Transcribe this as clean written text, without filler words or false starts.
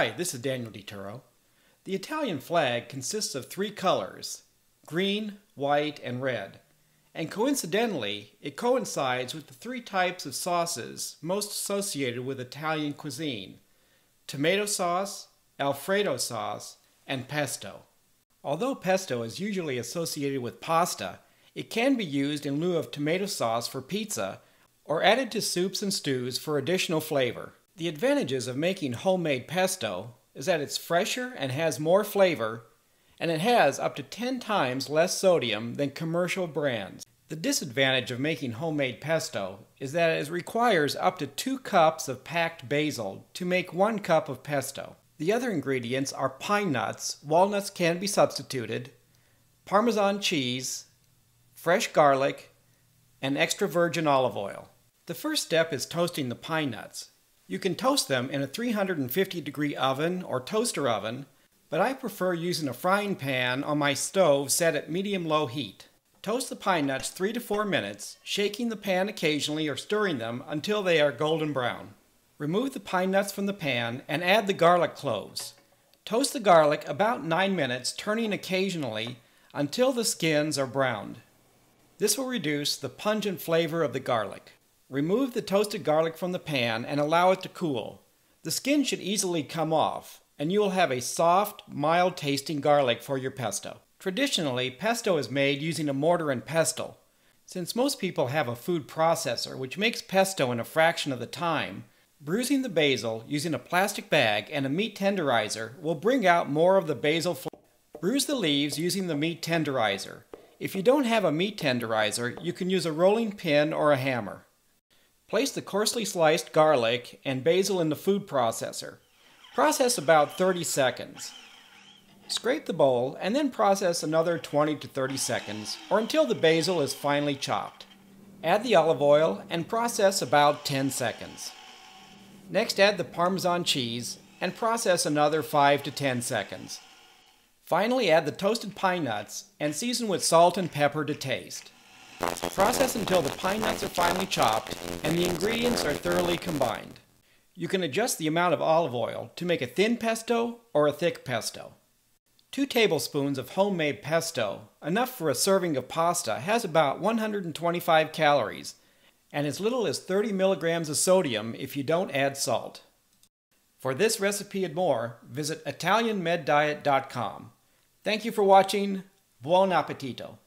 Hi, this is Daniel DiTuro. The Italian flag consists of three colors, green, white, and red. And coincidentally, it coincides with the three types of sauces most associated with Italian cuisine: tomato sauce, Alfredo sauce, and pesto. Although pesto is usually associated with pasta, it can be used in lieu of tomato sauce for pizza or added to soups and stews for additional flavor. The advantages of making homemade pesto is that it's fresher and has more flavor, and it has up to 10 times less sodium than commercial brands. The disadvantage of making homemade pesto is that it requires up to 2 cups of packed basil to make 1 cup of pesto. The other ingredients are pine nuts, walnuts can be substituted, Parmesan cheese, fresh garlic, and extra virgin olive oil. The first step is toasting the pine nuts. You can toast them in a 350-degree oven or toaster oven, but I prefer using a frying pan on my stove set at medium-low heat. Toast the pine nuts 3 to 4 minutes, shaking the pan occasionally or stirring them until they are golden brown. Remove the pine nuts from the pan and add the garlic cloves. Toast the garlic about 9 minutes, turning occasionally until the skins are browned. This will reduce the pungent flavor of the garlic. Remove the toasted garlic from the pan and allow it to cool. The skin should easily come off, and you will have a soft, mild-tasting garlic for your pesto. Traditionally, pesto is made using a mortar and pestle. Since most people have a food processor which makes pesto in a fraction of the time, bruising the basil using a plastic bag and a meat tenderizer will bring out more of the basil flavor. Bruise the leaves using the meat tenderizer. If you don't have a meat tenderizer, you can use a rolling pin or a hammer. Place the coarsely sliced garlic and basil in the food processor. Process about 30 seconds. Scrape the bowl and then process another 20 to 30 seconds or until the basil is finely chopped. Add the olive oil and process about 10 seconds. Next, add the Parmesan cheese and process another 5 to 10 seconds. Finally, add the toasted pine nuts and season with salt and pepper to taste. Process until the pine nuts are finely chopped and the ingredients are thoroughly combined. You can adjust the amount of olive oil to make a thin pesto or a thick pesto. 2 tablespoons of homemade pesto, enough for a serving of pasta, has about 125 calories and as little as 30 milligrams of sodium if you don't add salt. For this recipe and more, visit ItalianMedDiet.com. Thank you for watching. Buon appetito!